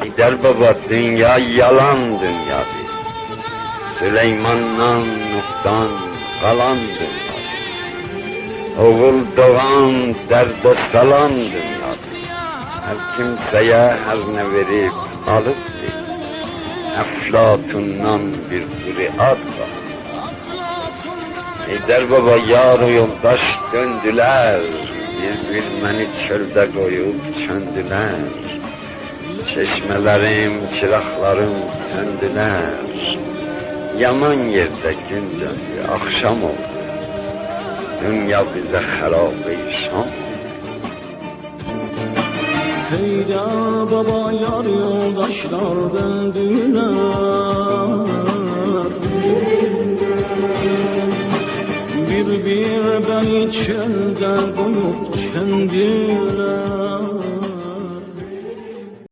Heydər baba, dünya yalan dünyadır. Süleymandan, Nuh'dan qalan dünyadır. Oğul doğan, dərdə salan dünyadır. Hər kimsəyə hər nə verib alıbdır. Əflatundan bir quriat var. Heydər baba, yar o yoldaş döndülər. Bir məni çöldə qoyub çöndülər. Çeşmələrim, çıraqlarım söndülər. Yaman yerdə gün döndü, axşam oldu. Dünya bizə xərab-ı şam. Heydər baba, yar yoldaşlar döndülər. Bir beni çöldə qoyub çöndülər.